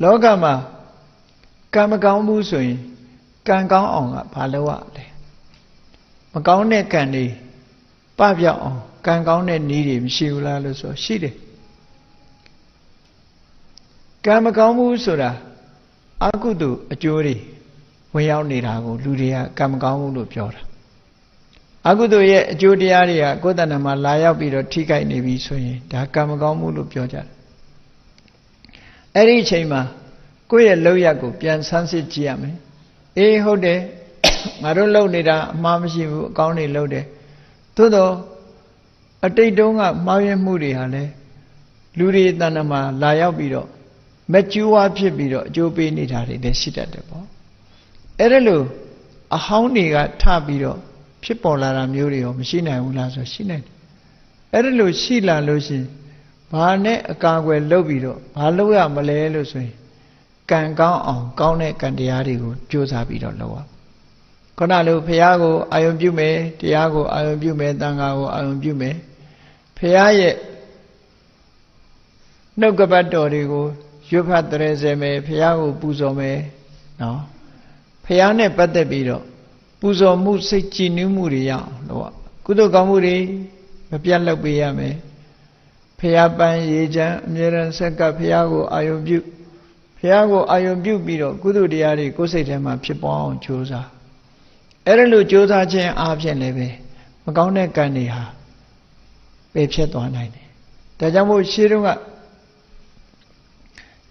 Logama Kamakamu swing, can go on a paloa. Macone candy, Pavia on, can go on and need him, she will also she did. Kamakamu soda, Akudu, a jury, we all need Agu, Ludia, Kamakamu Pure. Agudu ye, Judiaria, Godanama, Laya, Bido, Tika in the swing, the Kamakamu Pure. Eri Chema, Kuya Loyago, Pian Sansi Giame, Hode, Marolo Nida, Mamsi, County Lode, Todo, a Tedonga, Mayan Moody Hale, Ludi Danama, Laya Bido, Metua Pibido, Jobi Nidari, they sit at the ball. Erelu, a houndiga tabido, Pipola Murio, Machina Ulazo Shine. Erelu, Sheila Lucy. Bane a kangwe lobido, Hallowea Malay Lucy. Can go on, Gone Candiarigo, Josabido Loa. Conalu, Piago, Ion Bume, Tiago, Ion Bume, Dangago, Ion Bume. Piaye no Gabadorigo, Jupatrezeme, Piago Buzome, no. Piane Patebido, Buzo Musici Numuria, Loa. Kudo Gamuri, Piano Biame. Piapan Yeja, Miran Saka Piago, Ion Bu. Piago, Ion Bu Bido, Gudu Diari, Cosetema, Pipon, Josa. Erelu Josa Chen Absent Leve, Macone Candiha, Pepset 190. Tajamu Shirunga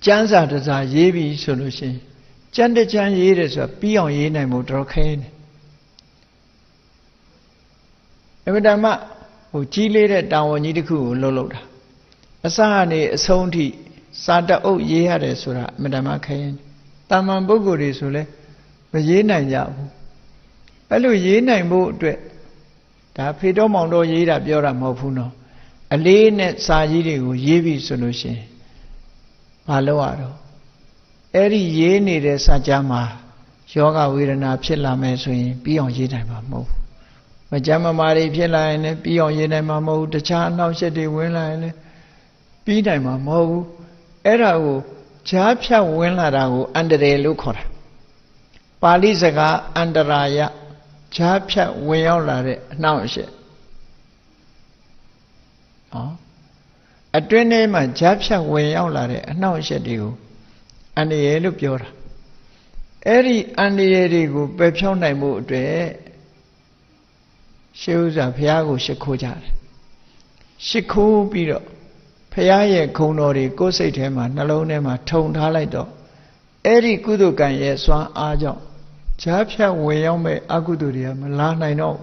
Jansa does a Yebi solution. Janda Chan Yeres a Pion Yena Motorcane. Evidama, who chile down on Yidiku, Loloda. Asahani, Sonti, Santa O Yehade Sura, Madama Kayan. Taman Boguri Sule, Yena Yabu. Alu Yena Mo Dre. Da Pido Mondo Yeda Biora Mopuno. A lane Sayidi Yebi solution. Paloado. Eri Yeni de Sajama, Yoga Virana Pilla Meswin, beyond Yedama Mo. Majama Mari Pilla, beyond Yedama Mo, the child now said they will line. Bidama Mo, Erao, Chapcha Winlarago, under the Lucora. Palisaga, under Raya, Chapcha Winlare, now she. A twin name, a Chapcha Winlare, now she do. And the yellow pure. Eri and the yellow pepsona mood, shows a Piago Shikoja. Shiko Bido. Piaye Konori, go say to him, Nalonema, toned Halido. Eri Kudukan, yes, one Ajo. Chapcha Wayome Aguduria, Malana, I know.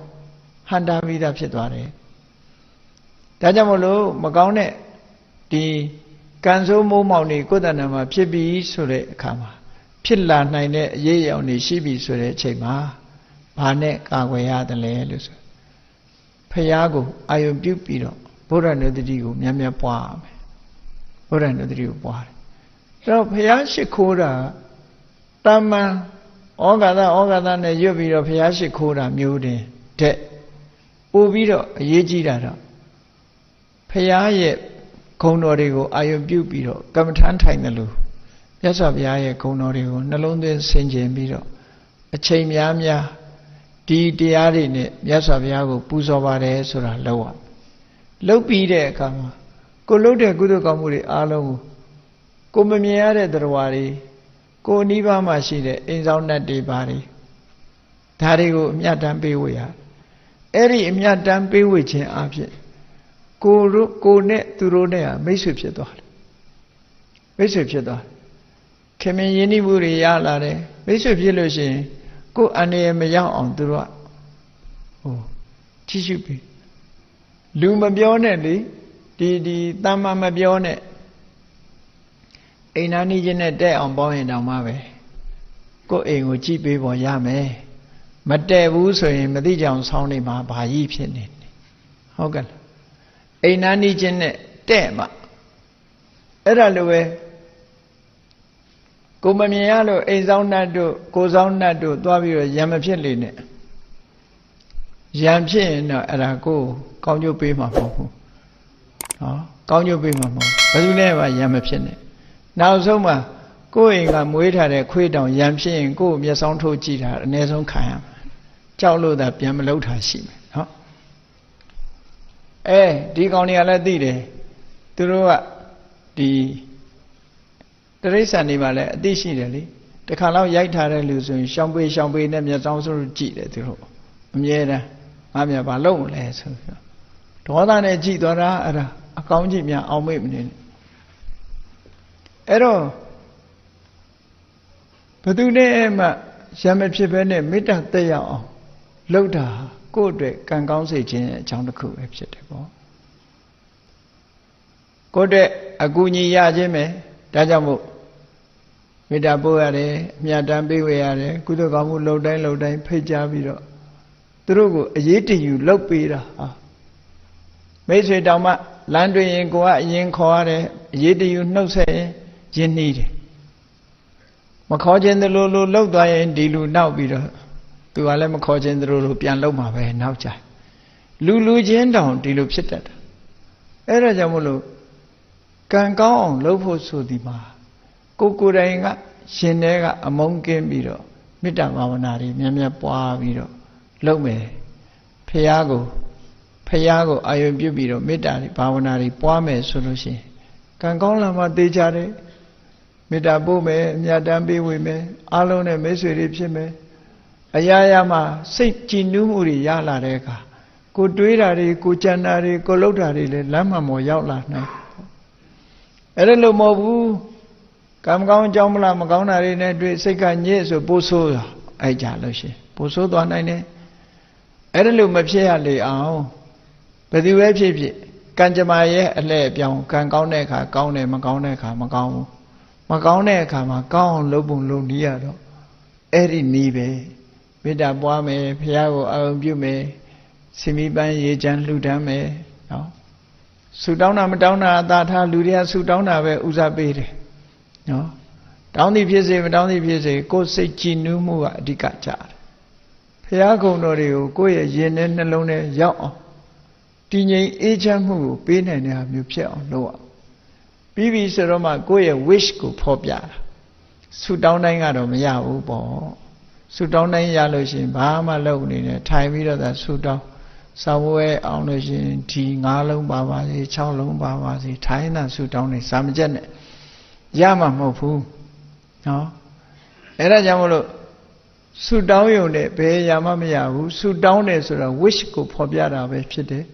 Handa Vida Pitware. Tajamolo, Magone, the Kanzo Momoni, Godanama, Pibi Sure Kama. Pilla Nine, Ye only Shibi Sure Chema. Pane, Kawaya, the Leelus. Piago, I am Bupido. Buddha no the Digo, Yamia Pam. Buddha no the Digo. So Piashikura, Tama, Ogada, and Yubi of Piashikura, Mude, Te Ubido, Yejida. Piaye, Conorigo, Ion Bupido, Gamatan Tainalu. Yes, of Yaye Conorigo, Nalonde Saint Jambido. A chain Yamia, Di Diarine, yes of Yago, Puzovare, Sura Loa. Lopi de Kama. Go load a good Kamuri Alo. Go Mamiare Drawari. Go Niva Mashide, in Zona de Bari. Tarigo Miatam Bewea. Eri Miatam Bewitching object. Go net to Rodea, Bishop Yador. Bishop Yador. Came in Yeniburi Yalare, Bishop Yelushi. Go and name a young on the rock. Oh, Tishupi. Luma Bionelli, the Tama Mabione. Ain't any genet there on boy and Amave. Go in with Chippy or Yame. Mate Wuso in Medijan sounding my by Yipin. Hogan. Ain't any genet there, ma. Eralue. Go Mamialo, a Zaunado, goes on Nado, Dwavio, Yamapin. Yamchin, Arago. Can't you pay my mom? Can't you pay my mom? But you never Yamapin. Now, Zoma, ကိုယ်အိမ်ကမွေးထားတဲ့ခွေးတောင်ရံဖြစ်ရင်ကိုယ်မျက်စောင်းထိုးကြည့်တာအနည်းဆုံးခံရမှာကြောက်လို့သာပြန်မလုပ်တာရှိမယ်နော်ဒီကောင်တွေကလည်းသိတယ်သူတို့ကဒီတရိစ္ဆာန်တွေမှာလည်းအသိရှိတယ်လေတခါတော့ရိုက်ထားတဲ့လူဆိုရင်ရှောင်းပေးနဲ့မျက်စောင်းဆိုကြည့်တယ်သူတို့အမြဲတမ်းငါမြတ်ဘာလုပ်လဲဆိုပြီးဒေါသနဲ့ကြည့်သွားတာအဲ့ဒါအကောင်းကြီးများအောင်မေ့မနေနဲ့အဲ့တော့ဘယ်သူနဲ့မှရံမဖြစ်ဘဲနဲ့မေတ္တာတက်ရအောင်လုပ်တာကိုယ့်အတွက်ကံကောင်းစေခြင်းအကြောင်းတစ်ခုပဲဖြစ်တယ်ပေါ့ကိုယ့်အတွက်အကူအညီရခြင်းပဲဒါကြောင့်မို့မေတ္တာပို့ရတယ်အမြတ်တမ်းပေးဝေရတယ်ကုသိုလ်ကောင်းမှုလုပ်တိုင်းဖိတ်ကြားပြီးတော့သူတို့ကိုအရေးတယူလုပ်ပေးတာမိတ်ဆွေတောင်မှလမ်းတွေ့ရင်ကိုကအရင်ခေါ်ရတယ်အရေးတယူနှုတ်ဆက်ရင်ရင်းနှီးတယ်မခေါ်ခြင်းသလိုလိုလှုပ်သွားရင်ဒီလူနောက်ပြီးတော့သူကလည်းမခေါ်ခြင်းသလိုလိုပြန်လှုပ်မှာပဲနောက်ကြလူချင်းတောင်ဒီလိုဖြစ်တတ်တယ်အဲ့ဒါကြောင့်မို့လို့ကံကောင်းအောင်လုပ်ဖို့ဆိုဒီမှာကိုယ်တိုင်ကရှင်ထဲကအမုန်းကင်းပြီးတော့မေတ္တာဘာဝနာတွေများပွားပြီးတော့လုပ်မယ်ဖရာကိုအာယုံပြုပြီးတော့မေတ္တာတွေဘာဝနာတွေပွားမယ်ဆိုလို့ရှိရင်ကံကောင်းလာမှသိကြတယ်မေတ္တာပို့မယ်အမြတ်တမ်းပေးဝေမယ်အားလုံးနဲ့မိတ်ဆွေတွေဖြစ်မယ်အရာရာမှာစိတ်ကြည်နူးမှုတွေရလာတဲ့အခါကိုတွေးတာတွေကိုကြံတာတွေကိုလှုပ်တာတွေလည်းလမ်းမှန်ပေါ်ရောက်လာနိုင်အဲ့ဒါလို့မဟုတ်ဘူးကံကောင်းအကြောင်းမလားမကောင်းတာတွေနဲ့တွေ့စိတ်ကညစ်ဆိုပိုးဆိုးအဲ့ကြလို့ရှိရင်ပိုးဆိုးသွားနိုင်တယ်အဲ့ဒါလို့မဖြစ်ရလေအောင်ဘယ်သူပဲဖြစ်ကံကြမ္မာရဲ့အလှည့်အပြောင်းကံကောင်းတဲ့အခါကောင်းတယ်မကောင်းတဲ့အခါမကောင်းဘူးမကောင်းတဲ့အခါမှာကောင်းအောင်လုပ်ပုံလုပ်နည်းရတော့အဲ့ဒီနည်းပဲမေတ္တာပွားမယ်ဘုရားကိုအာရုံပြုမယ်စင်မီပန်းရေချမ်းလှူဒန်းမယ်နော်ဆုတောင်းတာမတောင်းတာအသာထားလူတွေကဆုတောင်းတာပဲဥစားပေးတယ်နော်တောင်းသည်ဖြစ်စေမတောင်းသည်ဖြစ်စေကိုယ်စိတ်ကြည်နူးမှုကအဓိကကြတယ်ဘုရားကုံတော်တွေကိုကိုယ့်ရဲ့ရင်ထဲနှလုံးထဲရောက်အောင်တည်ငြိမ်အေးချမ်းမှုကိုပေးနိုင်တဲ့မျိုးဖြစ်အောင်လုပ်အောင်ပြီးပြီဆိုတော့မှကိုယ့်ရဲ့ wish ကိုဖော်ပြတာဆုတောင်းတိုင်းကတော့မရဘူးပေါ့ဆုတောင်းတိုင်းရလို့ရှိရင်ဘာမှလုပ်နေနဲ့ထိုင်ပြီးတော့သာဆုတောင်းစာဝဲအောင်လို့ရှိရင်ဒီ9လုံးပါပါစေ6လုံးပါပါစေထိုင်တာဆုတောင်းနေစာမကျက်နဲ့ရမှာမဟုတ်ဘူးနော်အဲ့ဒါကြောင့်မလို့ဆုတောင်းရုံနဲ့ဘယ်ရမှမရဘူးဆုတောင်းတယ်ဆိုတော့ wish ကိုဖော်ပြတာပဲဖြစ်တယ်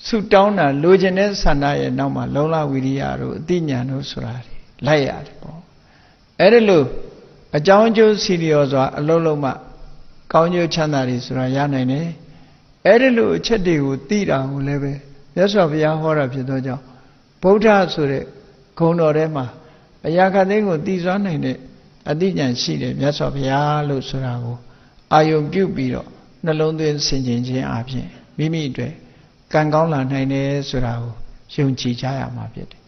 ဆုတောင်းတာလိုချင်တဲ့ဆန္ဒရဲ့နောက်မှာလုံလဝိရိယတို့အသိဉာဏ်တို့ဆိုတာလိုက်ရတယ်ပေါ့အဲ့ဒါလို့အကြောင်းအကျိုးစီလျော်စွာအလုံးလုံးမှကောင်းကျိုးချမ်းသာတွေဆိုတာရနိုင်တယ်အဲ့ဒါလို့အချက်တွေကိုသိတာကိုလည်းပဲမြတ်စွာဘုရားဟောတာဖြစ်သောကြောင့်ဗုဒ္ဓဆိုတဲ့ဂုဏ်တော်ထဲမှာအရာခသိန်းကိုသိစွမ်းနိုင်တဲ့အသိဉာဏ်ရှိတယ်မြတ်စွာဘုရားလို့ဆိုတာကိုအာယုံပြုပြီးတော့နှလုံးသွင်းဆင်ခြင်ခြင်းအပြင်မိမိအတွက်ကံကောင်းလာနိုင်တယ်ဆိုတာကိုယုံကြည်ကြရမှာဖြစ်တယ်